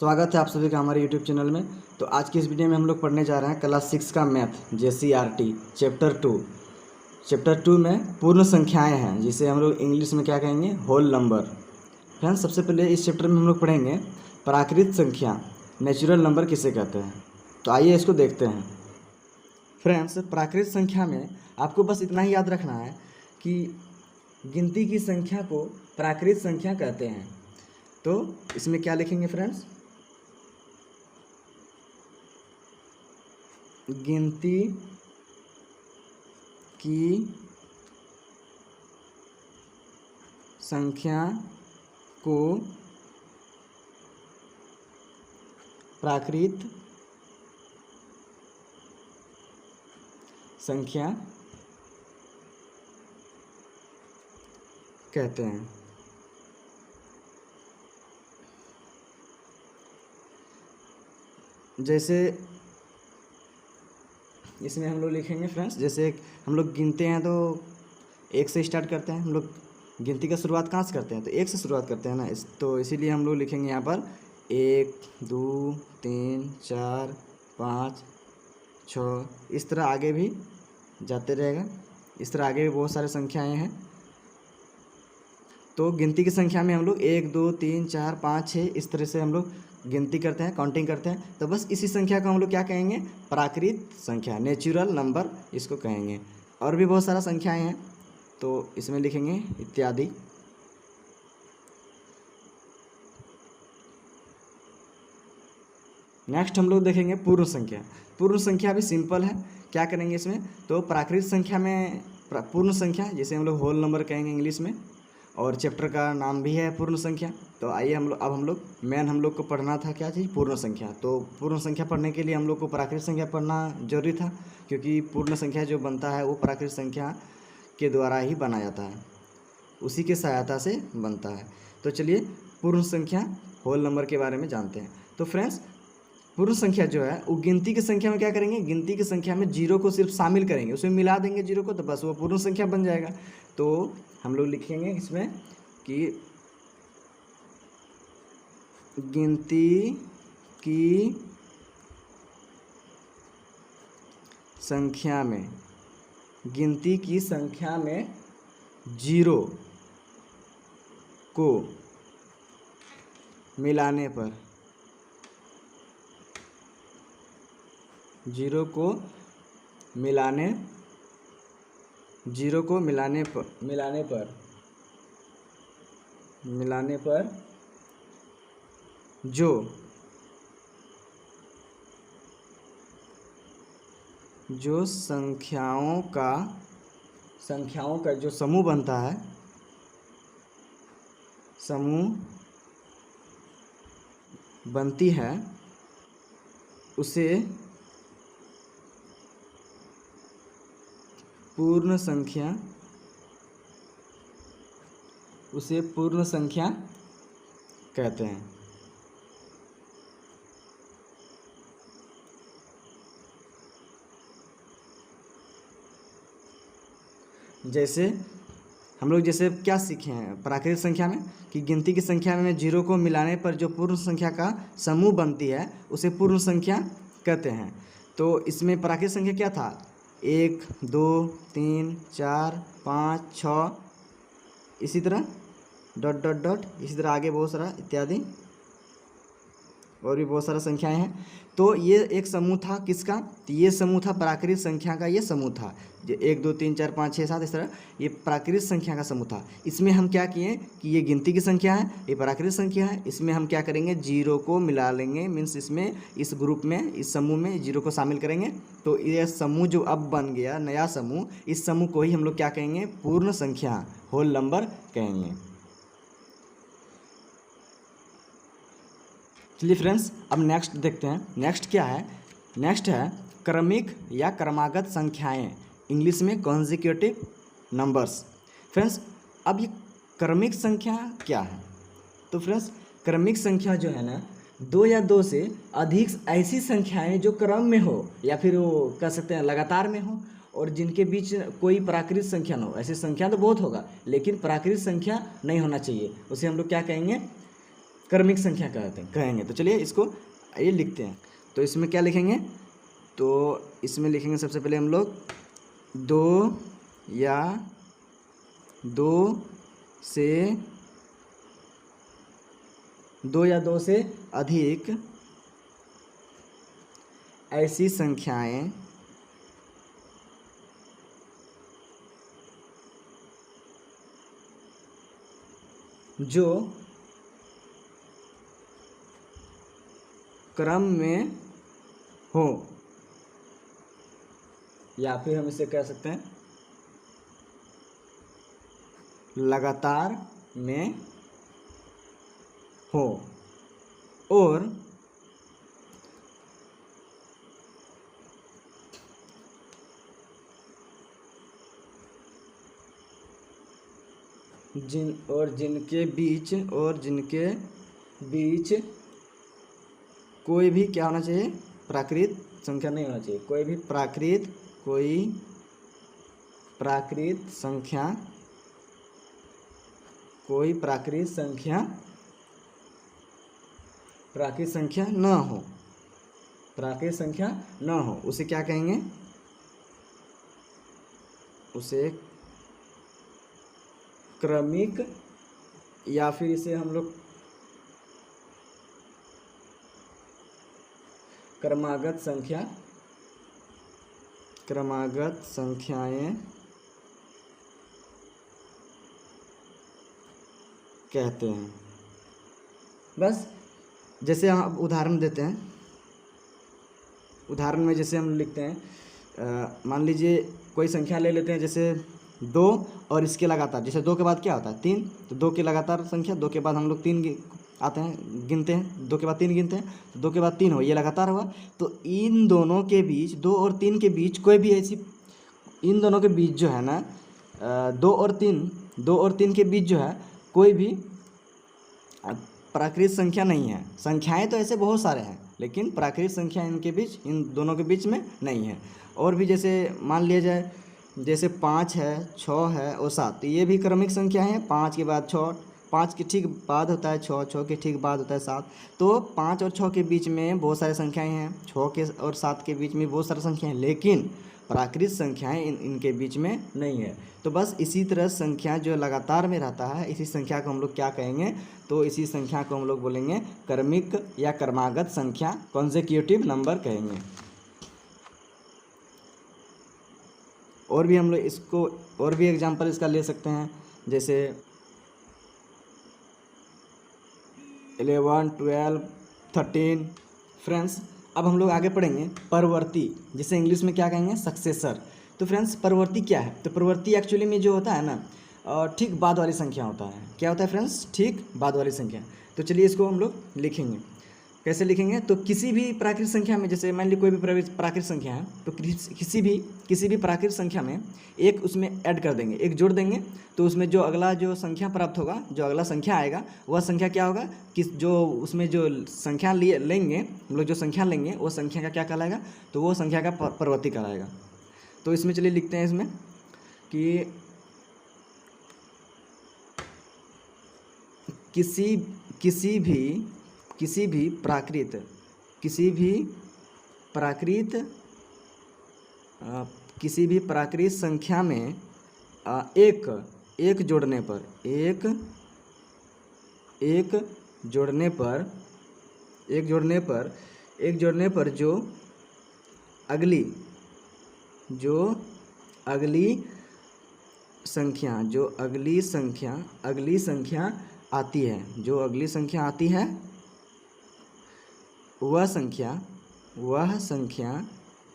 स्वागत है आप सभी का हमारे YouTube चैनल में। तो आज की इस वीडियो में हम लोग पढ़ने जा रहे हैं क्लास 6 का मैथ JCRT चैप्टर 2 में पूर्ण संख्याएं हैं, जिसे हम लोग इंग्लिश में क्या कहेंगे, होल नंबर। फ्रेंड्स, सबसे पहले इस चैप्टर में हम लोग पढ़ेंगे प्राकृत संख्या, नेचुरल नंबर किसे कहते हैं। तो आइए इसको देखते हैं। फ्रेंड्स, प्राकृत संख्या में आपको बस इतना ही याद रखना है कि गिनती की संख्या को प्राकृत संख्या कहते हैं। तो इसमें क्या लिखेंगे फ्रेंड्स, गिनती की संख्या को प्राकृत संख्या कहते हैं। जैसे इसमें हम लोग लिखेंगे फ्रेंड्स, जैसे हम लोग गिनते हैं तो एक से स्टार्ट करते हैं। हम लोग गिनती का शुरुआत कहाँ से करते हैं, तो एक से शुरुआत करते हैं ना। तो इसीलिए हम लोग लिखेंगे यहाँ पर 1 2 3 4 5 6, इस तरह आगे भी जाते रहेगा। इस तरह आगे भी बहुत सारे संख्याएं हैं। तो गिनती की संख्या में हम लोग 1 2 3 4 5 6 इस तरह से हम लोग गिनती करते हैं, काउंटिंग करते हैं। तो बस इसी संख्या को हम लोग क्या कहेंगे, प्राकृत संख्या, नेचुरल नंबर इसको कहेंगे। और भी बहुत सारा संख्याएं हैं, तो इसमें लिखेंगे इत्यादि। नेक्स्ट हम लोग देखेंगे पूर्ण संख्या। पूर्ण संख्या भी सिंपल है। क्या करेंगे इसमें, तो प्राकृत संख्या में पूर्ण संख्या, जिसे हम लोग होल नंबर कहेंगे इंग्लिश में, और चैप्टर का नाम भी है पूर्ण संख्या। तो आइए हम लोग मेन हम लोग को पढ़ना था क्या चीज़, पूर्ण संख्या। तो पूर्ण संख्या पढ़ने के लिए हम लोग को प्राकृत संख्या पढ़ना जरूरी था, क्योंकि पूर्ण संख्या जो बनता है वो प्राकृत संख्या के द्वारा ही बना जाता है, उसी के सहायता से बनता है। तो चलिए पूर्ण संख्या होल नंबर के बारे में जानते हैं। तो फ्रेंड्स, पूर्ण संख्या जो है वो गिनती की संख्या में क्या करेंगे, गिनती की संख्या में जीरो को सिर्फ शामिल करेंगे, उसमें मिला देंगे जीरो को, तो बस वो पूर्ण संख्या बन जाएगा। तो हम लोग लिखेंगे इसमें कि गिनती की संख्या में जीरो को मिलाने पर जो संख्याओं का जो समूह बनता है, बनती है, उसे पूर्ण संख्या कहते हैं। जैसे हम लोग क्या सीखे हैं प्राकृतिक संख्या में, कि गिनती की संख्या में जीरो को मिलाने पर जो पूर्ण संख्या का समूह बनती है उसे पूर्ण संख्या कहते हैं। तो इसमें प्राकृतिक संख्या क्या था, 1 2 3 4 5 6, इसी तरह डॉट डॉट डॉट, इसी तरह आगे बहुत सारा इत्यादि और भी बहुत सारा संख्याएं हैं। तो ये एक समूह था किसका, तो ये समूह था प्राकृत संख्या का। ये समूह था 1 2 3 4 5 6 7, इस तरह ये प्राकृत संख्या का समूह था। इसमें हम क्या किए कि ये गिनती की संख्या है, ये प्राकृत संख्या है, इसमें हम क्या करेंगे, जीरो को मिला लेंगे, मीन्स इसमें इस ग्रुप में, इस समूह में जीरो को शामिल करेंगे। तो ये समूह जो अब बन गया नया समूह, इस समूह को ही हम लोग क्या कहेंगे, पूर्ण संख्या, होल नंबर कहेंगे। चलिए फ्रेंड्स, अब नेक्स्ट देखते हैं। नेक्स्ट क्या है, नेक्स्ट है क्रमिक या क्रमागत संख्याएं, इंग्लिश में कॉन्जिक्यूटिव नंबर्स। फ्रेंड्स, अब ये क्रमिक संख्या क्या है, तो फ्रेंड्स क्रमिक संख्या जो है ना, 2 या 2 से अधिक ऐसी संख्याएं जो क्रम में हो, या फिर वो कह सकते हैं लगातार में हो, और जिनके बीच कोई प्राकृत संख्या न हो। ऐसी संख्या तो बहुत होगा, लेकिन प्राकृत संख्या नहीं होना चाहिए, उसे हम लोग क्या कहेंगे, क्रमिक संख्या कहते हैं कहेंगे। तो चलिए इसको ये लिखते हैं। तो इसमें क्या लिखेंगे, तो इसमें लिखेंगे सबसे पहले हम लोग दो या दो से अधिक ऐसी संख्याएं जो क्रम में हो, या फिर हम इसे कह सकते हैं लगातार में हो, और जिनके बीच कोई भी क्या होना चाहिए, प्राकृत संख्या नहीं होना चाहिए, कोई प्राकृत संख्या न हो, उसे क्या कहेंगे, उसे क्रमिक, या फिर इसे हम लोग क्रमागत संख्याएं कहते हैं। बस जैसे हम उदाहरण देते हैं, उदाहरण में जैसे हम लिखते हैं, मान लीजिए कोई संख्या ले लेते हैं, जैसे 2 और इसके लगातार, जैसे 2 के बाद क्या होता है 3, तो 2 के लगातार संख्या, 2 के बाद हम लोग 3 आते हैं गिनते हैं, 2 के बाद 3 गिनते हैं, तो 2 के बाद 3 हो, ये लगातार हुआ। तो इन दोनों के बीच, 2 और 3 के बीच कोई भी ऐसी, इन दोनों के बीच जो है ना, 2 और 3 के बीच जो है कोई भी प्राकृत संख्या नहीं है। संख्याएं तो ऐसे बहुत सारे हैं, लेकिन प्राकृत संख्या इनके बीच, इन दोनों के बीच में नहीं है। और भी जैसे मान लिया जाए, जैसे 5 है, 6 है और 7, तो ये भी क्रमिक संख्या है। 5 के बाद 6, 5 के ठीक बाद होता है 6, 6 के ठीक बाद होता है 7। तो 5 और 6 के बीच में बहुत सारी संख्याएं हैं, 6 के और 7 के बीच में बहुत सारी संख्याएं हैं, लेकिन प्राकृत संख्याएं इनके बीच में नहीं है। तो बस इसी तरह संख्या जो लगातार में रहता है, इसी संख्या को हम लोग क्या कहेंगे, तो इसी संख्या को हम लोग बोलेंगे क्रमिक या क्रमागत संख्या, कॉन्सेक्यूटिव नंबर कहेंगे। और भी हम लोग इसको, और भी एग्जांपल इसका ले सकते हैं, जैसे 11, 12, 13। फ्रेंड्स अब हम लोग आगे पढ़ेंगे परवर्ती, जिसे इंग्लिश में क्या कहेंगे, सक्सेसर। तो फ्रेंड्स परवर्ती क्या है, तो परवर्ती एक्चुअली में जो होता है ना, ठीक बाद वाली संख्या होता है। क्या होता है फ्रेंड्स, ठीक बाद वाली संख्या। तो चलिए इसको हम लोग लिखेंगे, कैसे लिखेंगे, तो किसी भी प्राकृत संख्या में, जैसे मान ली कोई भी प्राकृत संख्या है, तो किसी भी प्राकृत संख्या में एक उसमें ऐड कर देंगे, एक जोड़ देंगे, तो उसमें जो अगला जो संख्या प्राप्त होगा, जो अगला संख्या आएगा, वह संख्या क्या होगा, किस जो उसमें जो संख्या लेंगे हम लोग, जो संख्या लेंगे वो संख्या का क्या कहलाएगा, तो वो संख्या का परवर्ती कहलाएगा। तो इसमें चलिए लिखते हैं इसमें कि किसी भी प्राकृत संख्या में एक जोड़ने पर जो अगली संख्या आती है, वह संख्या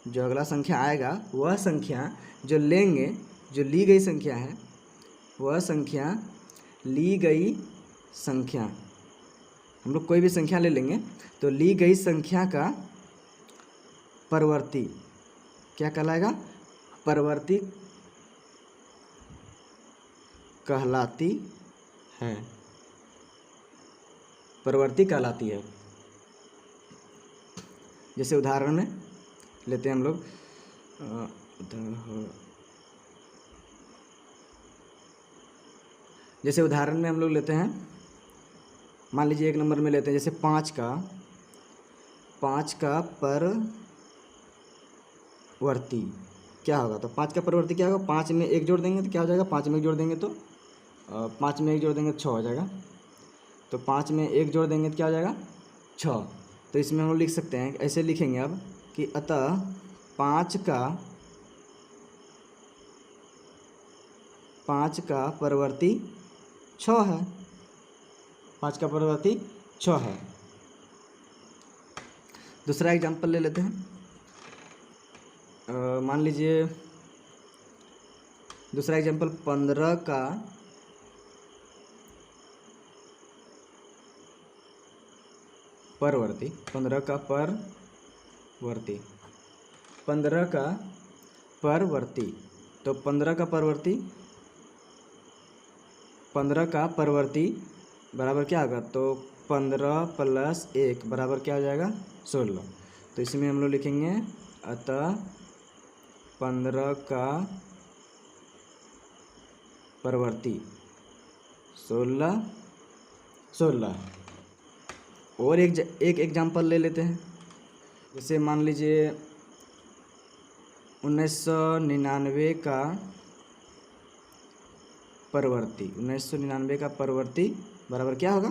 जो अगला संख्या आएगा, वह संख्या जो लेंगे, जो ली गई संख्या है, वह संख्या हम लोग कोई भी संख्या ले लेंगे, तो ली गई संख्या का परवर्ती क्या कहलाएगा, परवर्ती कहलाती है। जैसे उदाहरण में लेते हैं हम लोग, जैसे उदाहरण में हम लोग लेते हैं मान लीजिए 1 नंबर में लेते हैं, जैसे 5 का परवर्ती क्या होगा, तो 5 का परवर्ती क्या होगा, 5 में 1 जोड़ देंगे तो क्या हो जाएगा, 5 में 1 जोड़ देंगे तो 5 में 1 जोड़ देंगे तो 6 हो जाएगा। तो 5 में 1 जोड़ देंगे तो क्या हो जाएगा, 6। तो इसमें हम लोग लिख सकते हैं, ऐसे लिखेंगे अब कि अतः 5 का परवर्ती 6 है। 5 का परवर्ती 6 है। दूसरा एग्जाम्पल ले लेते हैं। मान लीजिए दूसरा एग्जाम्पल 15 का परवर्ती, 15 का परवर्ती, 15 का परवर्ती। तो 15 का परवर्ती, 15 का परवर्ती बराबर क्या होगा, तो 15 प्लस 1 बराबर क्या हो जाएगा, 16। तो इसमें हम लोग लिखेंगे अतः 15 का परवर्ती 16। और एक एग्जाम्पल ले लेते हैं। जैसे मान लीजिए 1999 का परवर्ती, 1999 का परवर्ती बराबर क्या होगा,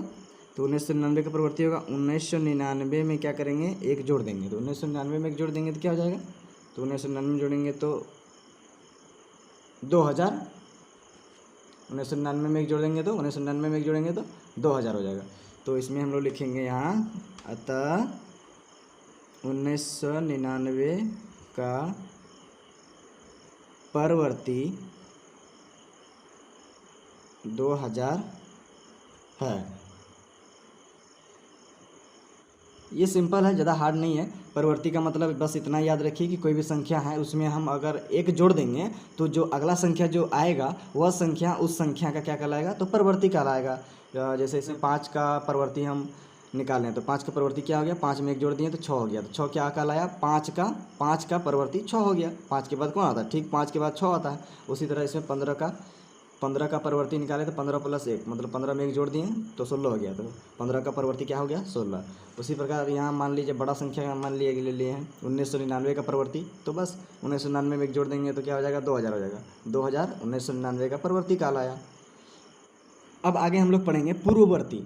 तो 1999 का परवर्ती होगा, 1999 में क्या करेंगे, 1 जोड़ देंगे। तो 1999 में 1 जोड़ देंगे तो क्या हो जाएगा, तो 1999 में जोड़ेंगे तो 2000। 1999 में 1 जोड़ देंगे तो 1999 में 1 जोड़ेंगे तो 2000 हो जाएगा। तो इसमें हम लोग लिखेंगे यहाँ अतः 1999 का परवर्ती 2000 है। ये सिंपल है, ज़्यादा हार्ड नहीं है। परवर्ती का मतलब बस इतना याद रखिए कि कोई भी संख्या है उसमें हम अगर 1 जोड़ देंगे तो जो अगला संख्या जो आएगा वह संख्या उस संख्या का क्या कहलाएगा, तो परवर्ती कहलाएगा। जैसे इसमें 5 का परवर्ती हम निकालें तो 5 का परवर्ती क्या हो गया, 5 में 1 जोड़ दिए तो 6 हो गया। तो 6 क्या कहलाया, 5 का परवर्ती 6 हो गया। 5 के बाद कौन आता है, ठीक 5 के बाद 6 आता है। उसी तरह इसमें 15 का परवर्ती निकाले तो 15 प्लस 1 मतलब 15 में 1 जोड़ दिए तो 16 हो गया। तो 15 का परवर्ती क्या हो गया, 16। उसी प्रकार यहाँ मान लीजिए बड़ा संख्या मान लिए ले लिए हैं 1999 का परवर्ती, तो बस 1999 में 1 जोड़ देंगे तो क्या हो जाएगा, 2000 हो जाएगा। 2000 1999 का परवर्ती कहलाया। अब आगे हम लोग पढ़ेंगे पूर्ववर्ती।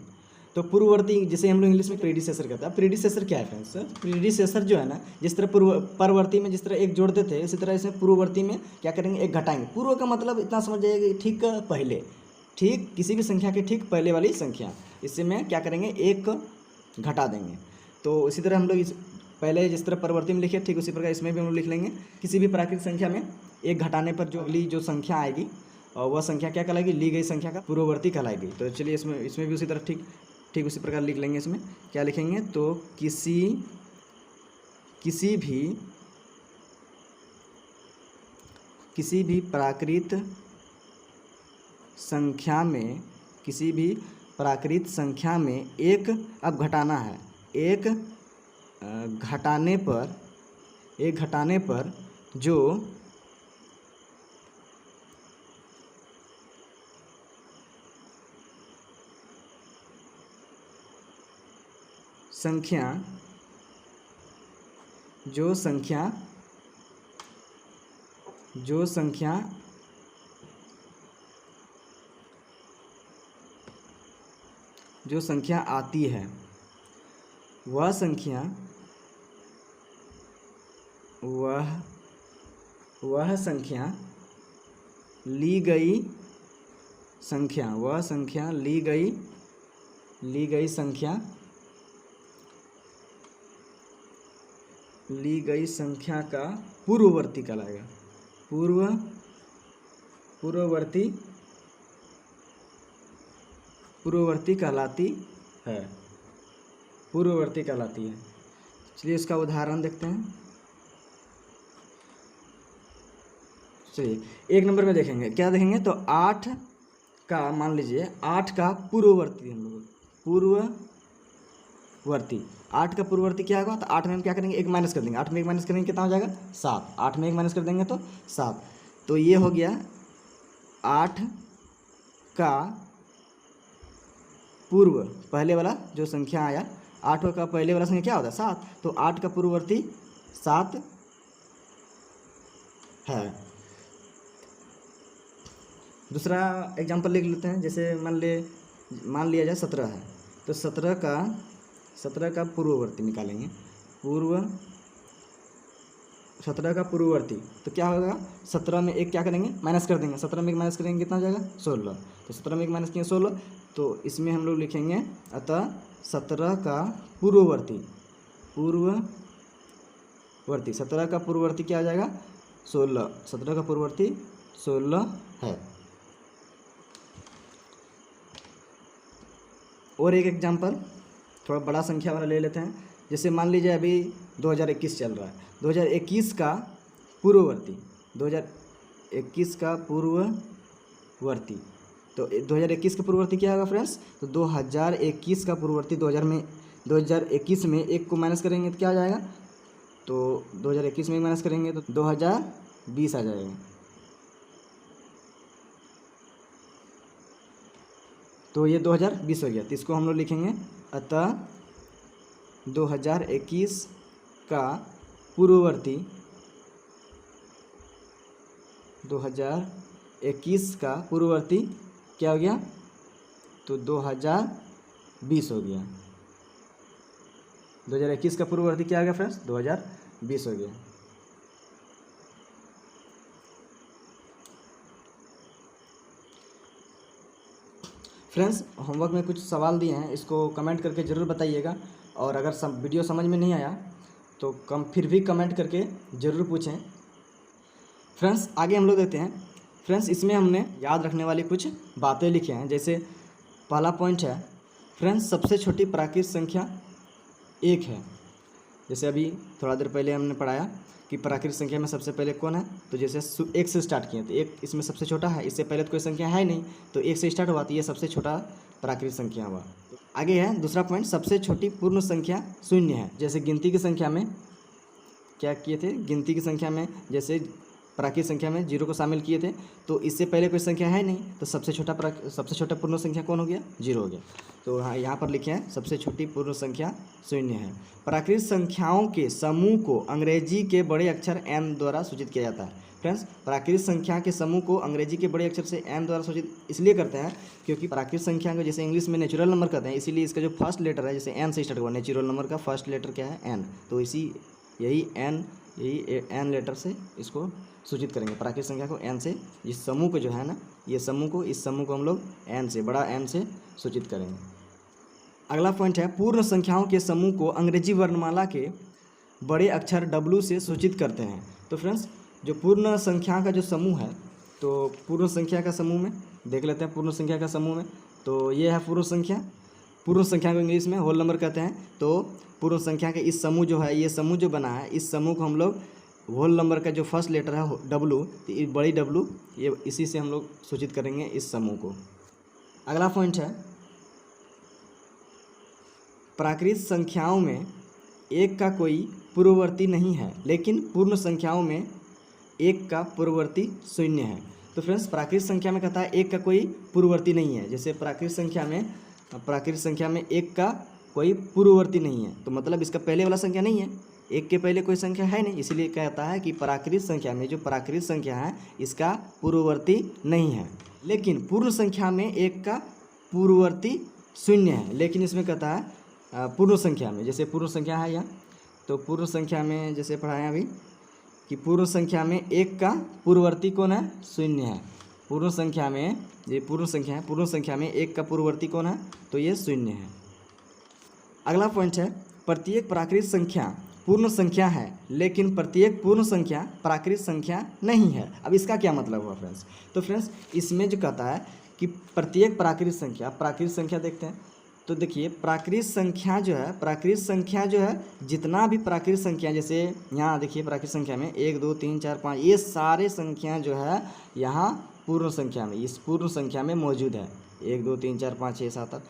तो पूर्ववर्ती जिसे हम लोग इंग्लिश में प्रीडिसेसर कहते हैं। प्रीडिसेसर क्या है फ्रेंड्स, प्रीडिसेसर जो है ना, जिस तरह परवर्ती में जिस तरह 1 जोड़ते थे उसी तरह इसमें पूर्ववर्ती में क्या करेंगे, 1 घटाएंगे। पूर्व का मतलब इतना समझ जाइए कि ठीक पहले, ठीक किसी भी संख्या के ठीक पहले वाली संख्या, इससे में क्या करेंगे, 1 घटा देंगे। तो इसी तरह हम लोग इस पहले जिस तरह परवर्ती में लिखे ठीक उसी प्रकार इसमें भी हम लोग लिख लेंगे। किसी भी प्राकृतिक संख्या में 1 घटाने पर जो अगली जो संख्या आएगी और वह संख्या क्या कहलाएगी, ली गई संख्या का पूर्ववर्ती कहलाएगी। तो चलिए इसमें भी उसी तरह ठीक उसी प्रकार लिख लेंगे। इसमें क्या लिखेंगे, तो किसी भी प्राकृत संख्या में, किसी भी प्राकृत संख्या में 1 अब घटाना है। 1 घटाने पर जो संख्या आती है वह संख्या ली गई संख्या का पूर्ववर्ती कहलाएगा। पूर्ववर्ती कहलाती है। चलिए इसका उदाहरण देखते हैं। चलिए 1 नंबर में देखेंगे, क्या देखेंगे, तो 8 का मान लीजिए 8 का पूर्ववर्ती, हम लोग पूर्ववर्ती 8 का पूर्ववर्ती क्या होगा, तो 8 में हम क्या करेंगे, 1 माइनस कर देंगे। 8 में 1 माइनस करेंगे कितना हो जाएगा, 7। 8 में 1 माइनस कर देंगे तो 7। तो ये हो गया 8 का पूर्व पहले वाला जो संख्या आया, 8 का पहले वाला संख्या क्या होता है 7, तो 8 का पूर्ववर्ती 7 है। दूसरा एग्जांपल लिख लेते हैं, जैसे मान लिया जाए 17 है, तो 17 का पूर्ववर्ती निकालेंगे, 17 का पूर्ववर्ती, तो क्या होगा 17 में एक क्या करेंगे माइनस कर देंगे, 17 में एक माइनस करेंगे कितना हो जाएगा 16, तो 17 में एक माइनस किए 16, तो इसमें हम लोग लिखेंगे अतः 17 का पूर्ववर्ती 17 का पूर्ववर्ती क्या आ जाएगा 16, 17 का पूर्ववर्ती 16 है। और एक एग्जांपल थोड़ा बड़ा संख्या वाला ले लेते हैं, जैसे मान लीजिए अभी 2021 चल रहा है, 2021 का पूर्ववर्ती 2021 का पूर्ववर्ती, तो 2021 का पूर्ववर्ती क्या होगा फ्रेंड्स, तो 2021 का पूर्ववर्ती 2021 में एक को माइनस करेंगे तो क्या आ जाएगा, तो 2021 में माइनस करेंगे तो 2020 आ जाएगा, तो ये 2020 हो गया, तो इसको हम लोग लिखेंगे अतः 2021 का पूर्ववर्ती 2021 का पूर्ववर्ती क्या हो गया, तो 2020 हो गया, 2021 का पूर्ववर्ती क्या हो गया फ्रेंड्स 2020 हो गया। फ्रेंड्स होमवर्क में कुछ सवाल दिए हैं, इसको कमेंट करके ज़रूर बताइएगा, और अगर वीडियो समझ में नहीं आया तो फिर भी कमेंट करके ज़रूर पूछें। फ्रेंड्स आगे हम लोग देखते हैं। फ्रेंड्स इसमें हमने याद रखने वाली कुछ बातें लिखे हैं, जैसे पहला पॉइंट है फ्रेंड्स सबसे छोटी प्राकृतिक संख्या 1 है। जैसे अभी थोड़ा देर पहले हमने पढ़ाया कि प्राकृतिक संख्या में सबसे पहले कौन है, तो जैसे 1 से स्टार्ट किए तो 1 इसमें सबसे छोटा है, इससे पहले तो कोई संख्या है नहीं, तो 1 से स्टार्ट हुआ तो ये सबसे छोटा प्राकृतिक संख्या हुआ। आगे है दूसरा पॉइंट, सबसे छोटी पूर्ण संख्या 0 है। जैसे गिनती की संख्या में क्या किए थे, गिनती की संख्या में जैसे प्राकृतिक संख्या में 0 को शामिल किए थे, तो इससे पहले कोई संख्या है नहीं, तो सबसे छोटा पूर्ण संख्या कौन हो गया 0 हो गया। तो हाँ यहाँ पर लिखे हैं सबसे छोटी पूर्ण संख्या 0 है। प्राकृतिक संख्याओं के समूह को अंग्रेजी के बड़े अक्षर n द्वारा सूचित किया जाता है। फ्रेंड्स प्राकृतिक संख्या के समूह को अंग्रेजी के बड़े अक्षर से n द्वारा सूचित इसलिए करते हैं क्योंकि प्राकृतिक संख्या को जैसे इंग्लिश में नेचुरल नंबर कहते हैं, इसीलिए इसका जो फर्स्ट लेटर है जैसे n से स्टार्ट हुआ, नेचुरल नंबर का फर्स्ट लेटर क्या है n, तो यही n लेटर से इसको सूचित करेंगे। प्राकृतिक संख्या को n से, इस समूह को जो है ना, ये समूह को, इस समूह को हम लोग n से, बड़ा n से सूचित करेंगे। अगला पॉइंट है पूर्ण संख्याओं के समूह को अंग्रेजी वर्णमाला के बड़े अक्षर W से सूचित करते हैं। तो फ्रेंड्स जो पूर्ण संख्या का जो समूह है, तो पूर्ण संख्या का समूह में देख लेते हैं, पूर्ण संख्या का समूह में तो ये है पूर्ण संख्या को इंग्लिश में होल नंबर कहते हैं। तो पूर्ण संख्या के इस समूह जो है, ये समूह जो बना है, इस समूह को हम लोग होल नंबर का जो फर्स्ट लेटर है W, तो ये बड़ी W, ये इसी से हम लोग सूचित करेंगे इस समूह को। अगला पॉइंट है प्राकृतिक संख्याओं में 1 का कोई पूर्ववर्ती नहीं है, लेकिन पूर्ण संख्याओं में 1 का पूर्ववर्ती 0 है। तो फ्रेंड्स प्राकृतिक संख्या में कहता है 1 का कोई पूर्ववर्ती नहीं है। जैसे प्राकृतिक संख्या में 1 का कोई पूर्ववर्ती नहीं है, तो मतलब इसका पहले वाला संख्या नहीं है, 1 के पहले कोई संख्या है नहीं, इसीलिए कहता है कि प्राकृतिक संख्या में जो प्राकृतिक संख्या है इसका पूर्ववर्ती नहीं है। लेकिन पूर्ण संख्या में 1 का पूर्ववर्ती 0 है, लेकिन इसमें कहता है पूर्ण संख्या में, जैसे पूर्ण संख्या है यहाँ, तो पूर्ण संख्या में जैसे पढ़ाएं अभी कि पूर्ण संख्या में 1 का पूर्ववर्ती कौन है 0 है। पूर्ण संख्या में, ये पूर्ण संख्या है, पूर्ण संख्या में 1 का पूर्ववर्ती कौन है, तो ये 0 है। अगला पॉइंट है प्रत्येक प्राकृतिक संख्या पूर्ण संख्या है, लेकिन प्रत्येक पूर्ण संख्या प्राकृतिक संख्या नहीं है। अब इसका क्या मतलब हुआ फ्रेंड्स, तो फ्रेंड्स इसमें जो कहता है कि प्रत्येक प्राकृतिक संख्या देखते हैं, तो देखिए प्राकृतिक संख्या जो है जितना भी प्राकृतिक संख्या, जैसे यहाँ देखिए प्राकृतिक संख्या में 1 2 3 4 5 ये सारे संख्या जो है यहाँ पूर्ण संख्या में, इस पूर्ण संख्या में मौजूद है, 1 2 3 4 5 6 7 8।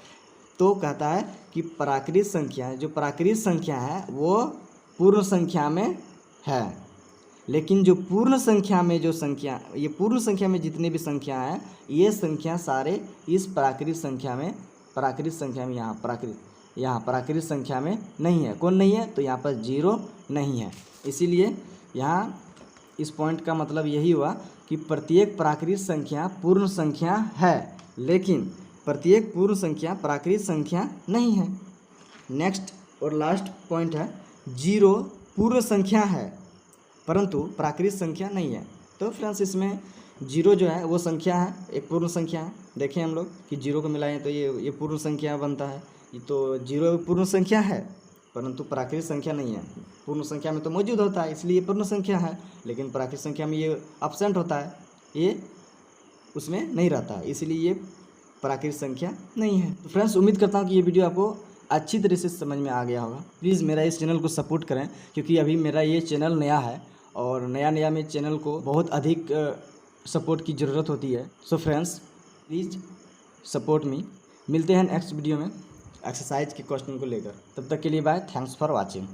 तो कहता है कि प्राकृतिक संख्या है वो पूर्ण संख्या में है, लेकिन जो पूर्ण संख्या में जो संख्या, ये पूर्ण संख्या में जितने भी संख्या हैं ये संख्या सारे इस प्राकृतिक संख्या में प्राकृत संख्या में यहाँ प्राकृत संख्या में नहीं है। कौन नहीं है? तो यहाँ पर 0 नहीं है। इसीलिए यहाँ इस पॉइंट का मतलब यही हुआ कि प्रत्येक प्राकृत संख्या पूर्ण संख्या है, लेकिन प्रत्येक पूर्ण संख्या प्राकृत संख्या नहीं है। नेक्स्ट और लास्ट पॉइंट है, 0 पूर्ण संख्या है परंतु प्राकृत संख्या नहीं है। तो फ्रेंड्स इसमें 0 जो है वो संख्या है, एक पूर्ण संख्या है। देखें हम लोग कि 0 को मिलाएं तो ये पूर्ण संख्या बनता है। तो 0 पूर्ण संख्या है परंतु प्राकृत संख्या नहीं है। पूर्ण संख्या में तो मौजूद होता है इसलिए पूर्ण संख्या है, लेकिन प्राकृत संख्या में ये एब्सेंट होता है, ये उसमें नहीं रहता है, इसलिए ये प्राकृत संख्या नहीं है। तो फ्रेंड्स उम्मीद करता हूँ कि ये वीडियो आपको अच्छी तरह से समझ में आ गया होगा। प्लीज़ मेरा इस चैनल को सपोर्ट करें, क्योंकि अभी मेरा ये चैनल नया है और नया में चैनल को बहुत अधिक सपोर्ट की ज़रूरत होती है। So friends please support me. मिलते हैं नेक्स्ट वीडियो में एक्सरसाइज के क्वेश्चन को लेकर। तब तक के लिए बाय। Thanks for watching.